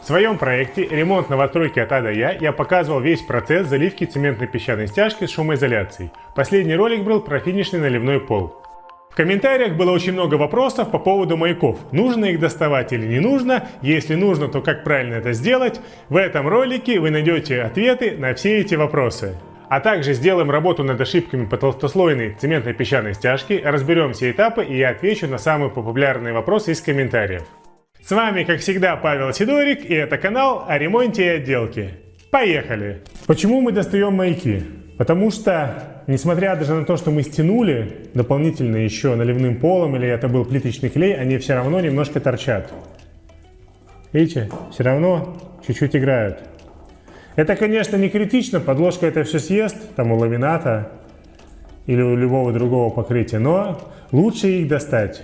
В своем проекте «Ремонт новостройки от А до Я» показывал весь процесс заливки цементно-песчаной стяжки с шумоизоляцией. Последний ролик был про финишный наливной пол. В комментариях было очень много вопросов по поводу маяков. Нужно их доставать или не нужно? Если нужно, то как правильно это сделать? В этом ролике вы найдете ответы на все эти вопросы. А также сделаем работу над ошибками по толстослойной цементно-песчаной стяжке, разберем все этапы и я отвечу на самые популярные вопросы из комментариев. С вами, как всегда, Павел Сидорик, и это канал о ремонте и отделке. Поехали! Почему мы достаем маяки? Потому что, несмотря даже на то, что мы стянули дополнительно еще наливным полом, или это был плиточный клей, они все равно немножко торчат. Видите? Все равно чуть-чуть играют. Это, конечно, не критично, подложка это все съест, там у ламината или у любого другого покрытия, но лучше их достать.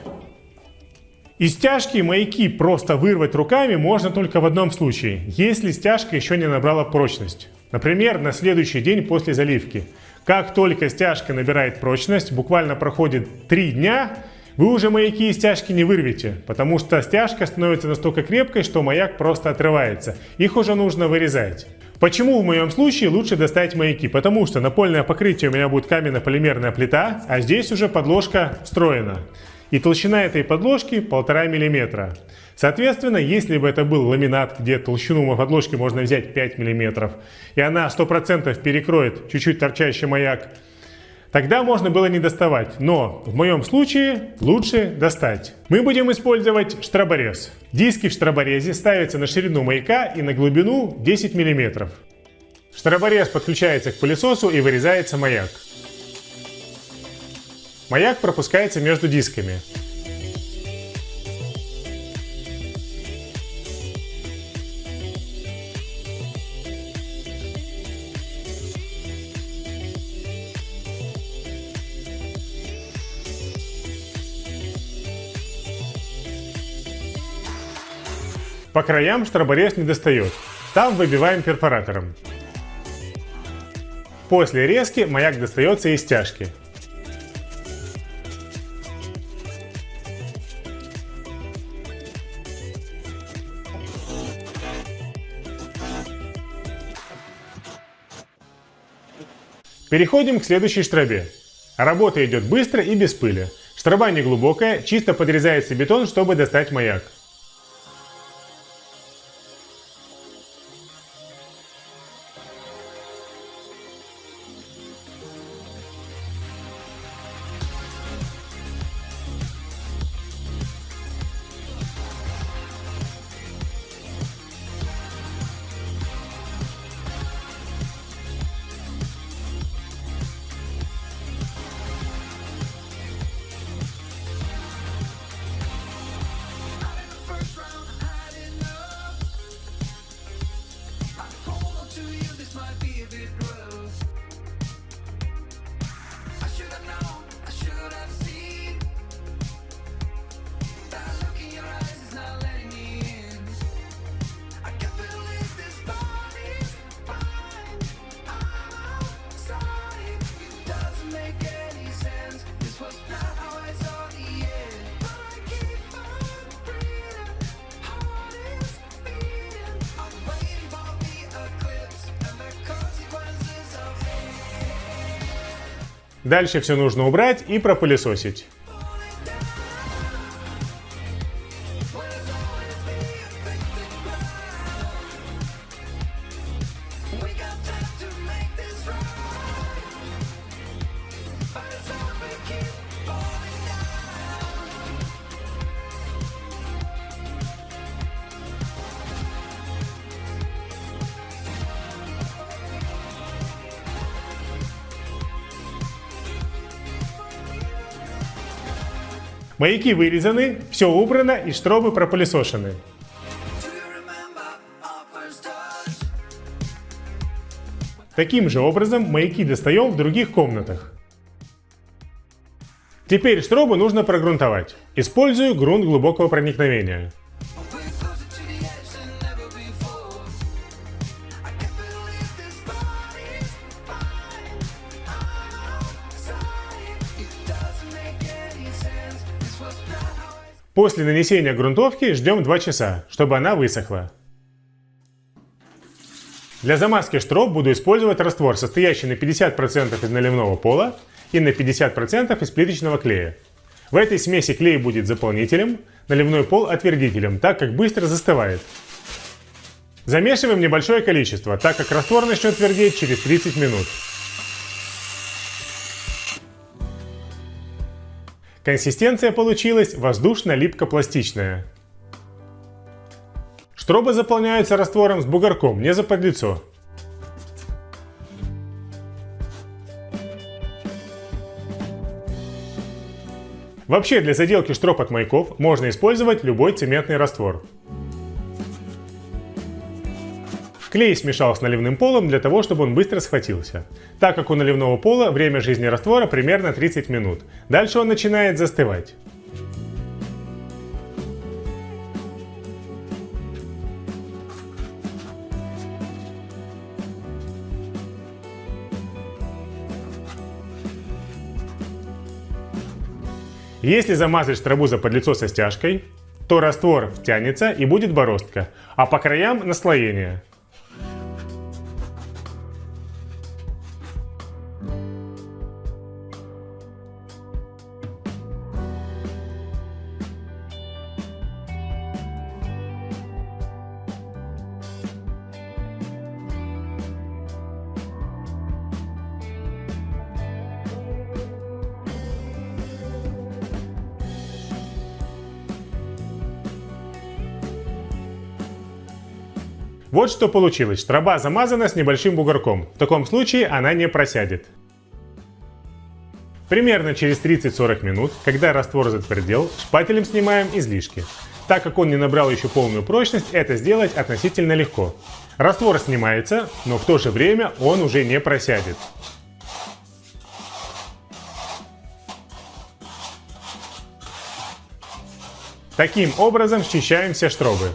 Из стяжки маяки просто вырвать руками можно только в одном случае, если стяжка еще не набрала прочность. Например, на следующий день после заливки. Как только стяжка набирает прочность, буквально проходит 3 дня, вы уже маяки из стяжки не вырвете, потому что стяжка становится настолько крепкой, что маяк просто отрывается. Их уже нужно вырезать. Почему в моем случае лучше достать маяки? Потому что напольное покрытие у меня будет каменно-полимерная плита, а здесь уже подложка встроена. И толщина этой подложки 1,5 мм. Соответственно, если бы это был ламинат, где толщину подложки можно взять 5 мм, и она 100% перекроет чуть-чуть торчащий маяк, тогда можно было не доставать. Но в моем случае лучше достать. Мы будем использовать штроборез. Диски в штроборезе ставятся на ширину маяка и на глубину 10 мм. Штроборез подключается к пылесосу и вырезается маяк. Маяк пропускается между дисками. По краям штроборез не достает. Там выбиваем перфоратором. После резки маяк достается из стяжки. Переходим к следующей штробе. Работа идет быстро и без пыли. Штроба не глубокая, чисто подрезается бетон, чтобы достать маяк. Дальше все нужно убрать и пропылесосить. Маяки вырезаны, все убрано и штробы пропылесошены. Таким же образом маяки достаем в других комнатах. Теперь штробы нужно прогрунтовать. Использую грунт глубокого проникновения. После нанесения грунтовки ждем 2 часа, чтобы она высохла. Для замазки штроб буду использовать раствор, состоящий на 50% из наливного пола и на 50% из плиточного клея. В этой смеси клей будет заполнителем, наливной пол отвердителем, так как быстро застывает. Замешиваем небольшое количество, так как раствор начнет твердеть через 30 минут. Консистенция получилась воздушно-липко-пластичная. Штробы заполняются раствором с бугорком, не заподлицо. Вообще, для заделки штроб от маяков можно использовать любой цементный раствор. Клей смешал с наливным полом для того, чтобы он быстро схватился. Так как у наливного пола время жизни раствора примерно 30 минут. Дальше он начинает застывать. Если замазать штробу заподлицо со стяжкой, то раствор втянется и будет бороздка, а по краям наслоение. Вот что получилось. Штроба замазана с небольшим бугорком. В таком случае она не просядет. Примерно через 30-40 минут, когда раствор затвердел, шпателем снимаем излишки. Так как он не набрал еще полную прочность, это сделать относительно легко. Раствор снимается, но в то же время он уже не просядет. Таким образом счищаем все штробы.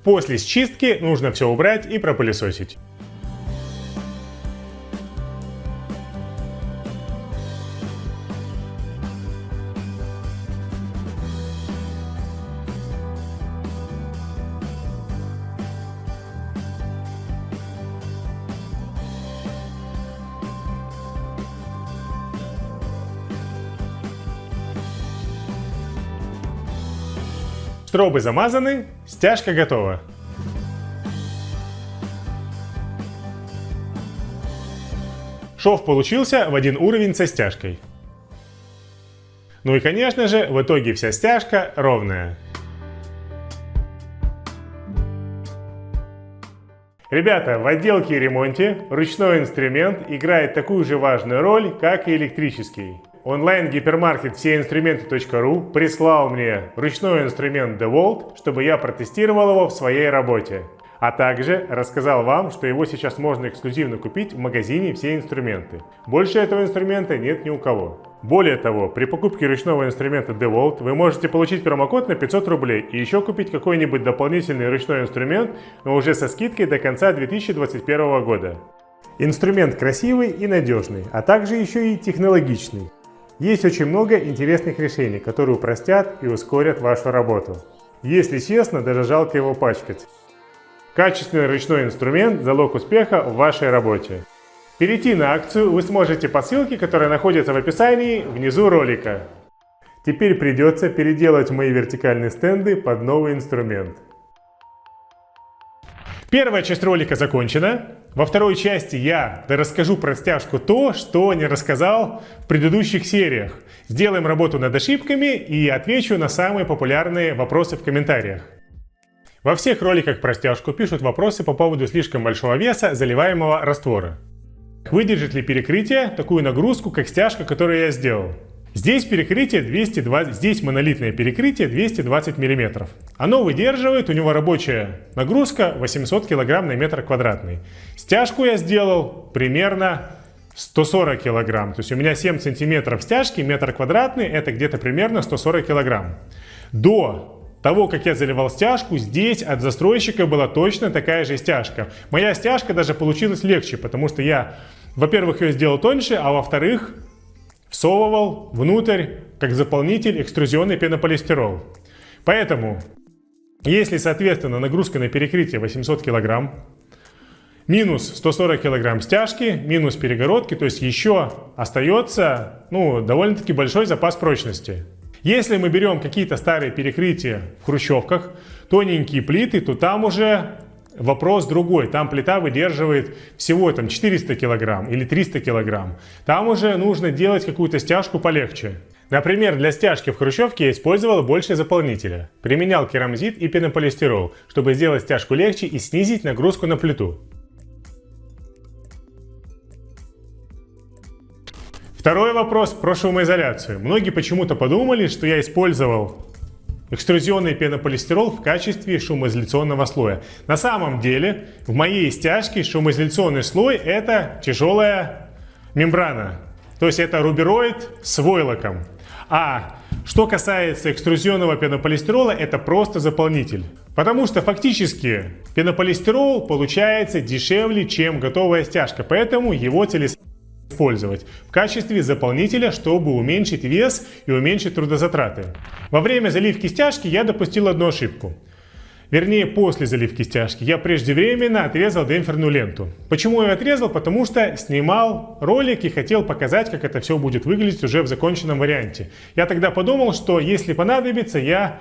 После счистки нужно все убрать и пропылесосить. Штробы замазаны, стяжка готова. Шов получился в один уровень со стяжкой. Ну и конечно же, в итоге вся стяжка ровная. Ребята, в отделке и ремонте ручной инструмент играет такую же важную роль, как и электрический. Онлайн-гипермаркет всеинструменты.ру прислал мне ручной инструмент DeWalt, чтобы я протестировал его в своей работе. А также рассказал вам, что его сейчас можно эксклюзивно купить в магазине «Все инструменты». Больше этого инструмента нет ни у кого. Более того, при покупке ручного инструмента DeWalt вы можете получить промокод на 500 рублей и еще купить какой-нибудь дополнительный ручной инструмент, но уже со скидкой до конца 2021 года. Инструмент красивый и надежный, а также еще и технологичный. Есть очень много интересных решений, которые упростят и ускорят вашу работу. Если честно, даже жалко его пачкать. Качественный ручной инструмент – залог успеха в вашей работе. Перейти на акцию вы сможете по ссылке, которая находится в описании внизу ролика. Теперь придется переделать мои вертикальные стенды под новый инструмент. Первая часть ролика закончена. Во второй части я расскажу про стяжку то, что не рассказал в предыдущих сериях. Сделаем работу над ошибками и отвечу на самые популярные вопросы в комментариях. Во всех роликах про стяжку пишут вопросы по поводу слишком большого веса заливаемого раствора. Выдержит ли перекрытие такую нагрузку, как стяжка, которую я сделал? Здесь перекрытие 220, здесь монолитное перекрытие 220 мм. Оно выдерживает, у него рабочая нагрузка 800 кг на метр квадратный. Стяжку я сделал примерно 140 кг. То есть у меня 7 см стяжки, метр квадратный, это где-то примерно 140 кг. До того, как я заливал стяжку, здесь от застройщика была точно такая же стяжка. Моя стяжка даже получилась легче, потому что я, во-первых, ее сделал тоньше, а во-вторых, всовывал внутрь, как заполнитель, экструзионный пенополистирол. Поэтому, если, соответственно, нагрузка на перекрытие 800 кг, минус 140 кг стяжки, минус перегородки, то есть еще остается довольно-таки большой запас прочности. Если мы берем какие-то старые перекрытия в хрущевках, тоненькие плиты, то там уже вопрос другой. Там плита выдерживает всего 400 кг или 300 кг. Там уже нужно делать какую-то стяжку полегче. Например, для стяжки в хрущевке я использовал больше заполнителя. Применял керамзит и пенополистирол, чтобы сделать стяжку легче и снизить нагрузку на плиту. Второй вопрос про шумоизоляцию. Многие почему-то подумали, что я использовал экструзионный пенополистирол в качестве шумоизоляционного слоя. На самом деле в моей стяжке шумоизоляционный слой — это тяжелая мембрана. То есть это рубероид с войлоком. А что касается экструзионного пенополистирола, это просто заполнитель. Потому что фактически пенополистирол получается дешевле, чем готовая стяжка. Поэтому его целесообразно использовать в качестве заполнителя, чтобы уменьшить вес и уменьшить трудозатраты. Во время заливки стяжки я допустил одну ошибку. Вернее, после заливки стяжки я преждевременно отрезал демпферную ленту. Почему я отрезал? Потому что снимал ролик и хотел показать, как это все будет выглядеть уже в законченном варианте. Я тогда подумал, что если понадобится, я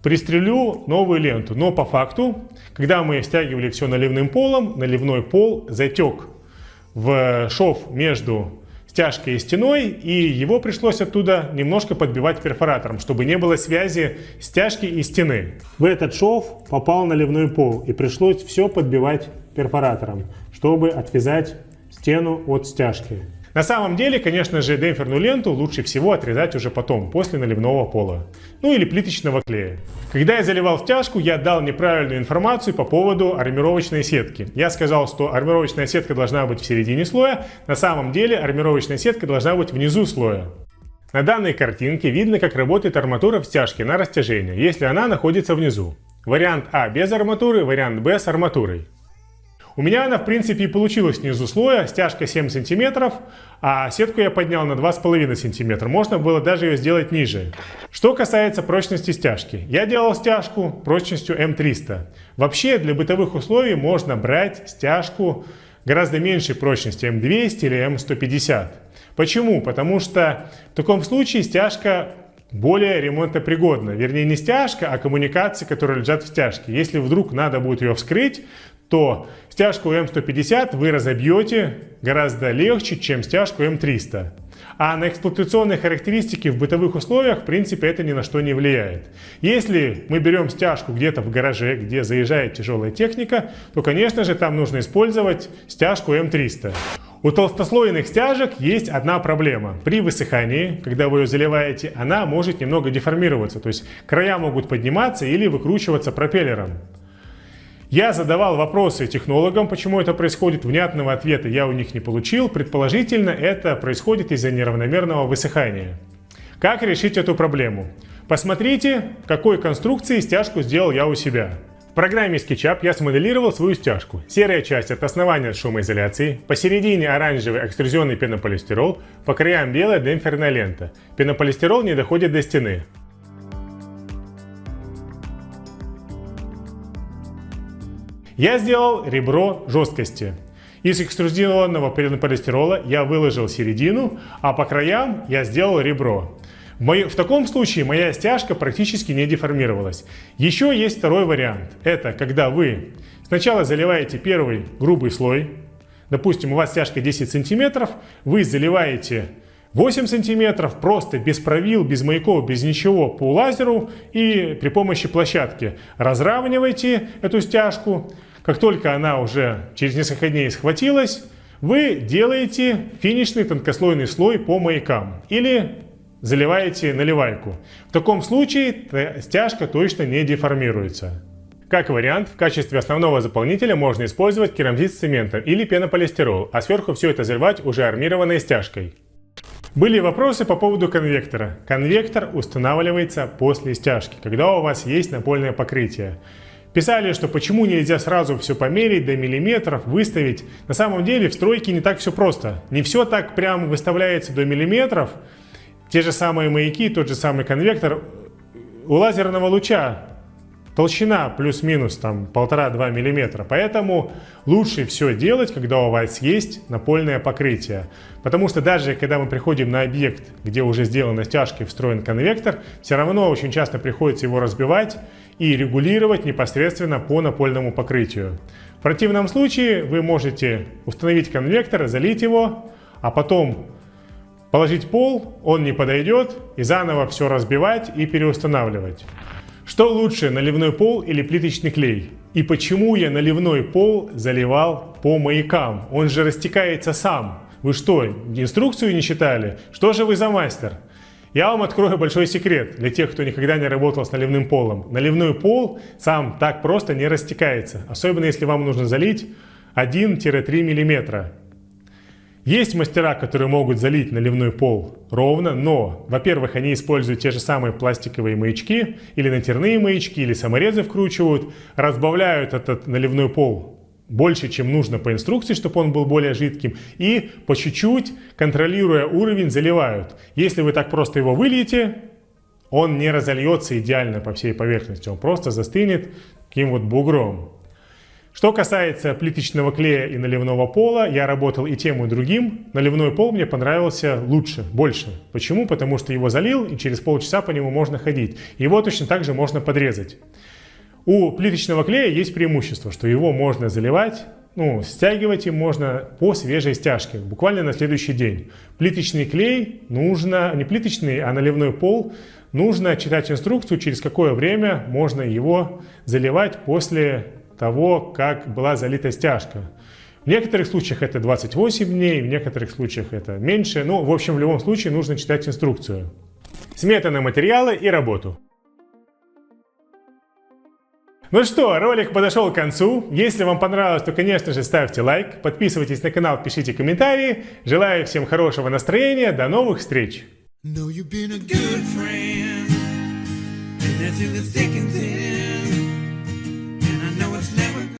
пристрелю новую ленту. Но по факту, когда мы стягивали все наливным полом, наливной пол затек в шов между стяжкой и стеной, и его пришлось оттуда немножко подбивать перфоратором, чтобы не было связи стяжки и стены. В этот шов попал наливной пол, и пришлось все подбивать перфоратором, чтобы отвязать стену от стяжки. На самом деле, конечно же, демпферную ленту лучше всего отрезать уже потом, после наливного пола. Или плиточного клея. Когда я заливал стяжку, я дал неправильную информацию по поводу армировочной сетки. Я сказал, что армировочная сетка должна быть в середине слоя. На самом деле, армировочная сетка должна быть внизу слоя. На данной картинке видно, как работает арматура в стяжке на растяжение, если она находится внизу. Вариант А без арматуры, вариант Б с арматурой. У меня она, в принципе, и получилась внизу слоя, стяжка 7 см, а сетку я поднял на 2,5 см. Можно было даже ее сделать ниже. Что касается прочности стяжки. Я делал стяжку прочностью М300. Вообще, для бытовых условий можно брать стяжку гораздо меньшей прочности, М200 или М150. Почему? Потому что в таком случае стяжка более ремонтопригодна. Вернее, не стяжка, а коммуникации, которые лежат в стяжке. Если вдруг надо будет ее вскрыть, то стяжку М150 вы разобьете гораздо легче, чем стяжку М300. А на эксплуатационные характеристики в бытовых условиях, в принципе, это ни на что не влияет. Если мы берем стяжку где-то в гараже, где заезжает тяжелая техника, то, конечно же, там нужно использовать стяжку М300. У толстослойных стяжек есть одна проблема. При высыхании, когда вы ее заливаете, она может немного деформироваться. То есть края могут подниматься или выкручиваться пропеллером. Я задавал вопросы технологам, почему это происходит. Внятного ответа я у них не получил. Предположительно, это происходит из-за неравномерного высыхания. Как решить эту проблему? Посмотрите, какой конструкции стяжку сделал я у себя. В программе SketchUp я смоделировал свою стяжку. Серая часть от основания с шумоизоляцией, посередине оранжевый экструзионный пенополистирол, по краям белая демпферная лента. Пенополистирол не доходит до стены. Я сделал ребро жесткости. Из экструзионного пенополистирола я выложил середину, а по краям я сделал ребро. В таком случае моя стяжка практически не деформировалась. Еще есть второй вариант. Это когда вы сначала заливаете первый грубый слой. Допустим, у вас стяжка 10 см, вы заливаете 8 сантиметров, просто без правил, без маяков, без ничего по лазеру и при помощи площадки. Разравнивайте эту стяжку. Как только она уже через несколько дней схватилась, вы делаете финишный тонкослойный слой по маякам или заливаете наливайку. В таком случае стяжка точно не деформируется. Как вариант, в качестве основного заполнителя можно использовать керамзит с цементом или пенополистирол, а сверху все это заливать уже армированной стяжкой. Были вопросы по поводу конвектора. Конвектор устанавливается после стяжки, когда у вас есть напольное покрытие. Писали, что почему нельзя сразу все померить до миллиметров, выставить. На самом деле в стройке не так все просто. Не все так прям выставляется до миллиметров. Те же самые маяки, тот же самый конвектор. У лазерного луча толщина плюс-минус там 1,5-2 мм. Поэтому лучше все делать, когда у вас есть напольное покрытие. Потому что даже когда мы приходим на объект, где уже сделана стяжка и встроен конвектор, все равно очень часто приходится его разбивать и регулировать непосредственно по напольному покрытию. В противном случае вы можете установить конвектор, залить его, а потом положить пол, он не подойдет, и заново все разбивать и переустанавливать. Что лучше, наливной пол или плиточный клей? И почему я наливной пол заливал по маякам? Он же растекается сам. Вы что, инструкцию не читали? Что же вы за мастер? Я вам открою большой секрет для тех, кто никогда не работал с наливным полом. Наливной пол сам так просто не растекается, особенно если вам нужно залить 1-3 мм. Есть мастера, которые могут залить наливной пол ровно, но, во-первых, они используют те же самые пластиковые маячки, или натяжные маячки, или саморезы вкручивают, разбавляют этот наливной пол больше, чем нужно по инструкции, чтобы он был более жидким, и по чуть-чуть, контролируя уровень, заливают. Если вы так просто его выльете, он не разольется идеально по всей поверхности, он просто застынет таким вот бугром. Что касается плиточного клея и наливного пола, я работал и тем, и другим. Наливной пол мне понравился лучше, больше. Почему? Потому что его залил, и через полчаса по нему можно ходить. Его точно так же можно подрезать. У плиточного клея есть преимущество, что его можно заливать, стягивать им можно по свежей стяжке, буквально на следующий день. Плиточный клей нужно, не плиточный, а наливной пол, нужно читать инструкцию, через какое время можно его заливать после того, как была залита стяжка. В некоторых случаях это 28 дней, в некоторых случаях это меньше. В общем, в любом случае нужно читать инструкцию. Смета на материалы и работу. Ну что, ролик подошел к концу. Если вам понравилось, то, конечно же, ставьте лайк, подписывайтесь на канал, пишите комментарии. Желаю всем хорошего настроения, до новых встреч! Know you've been a good friend, and that's in the thick and thin.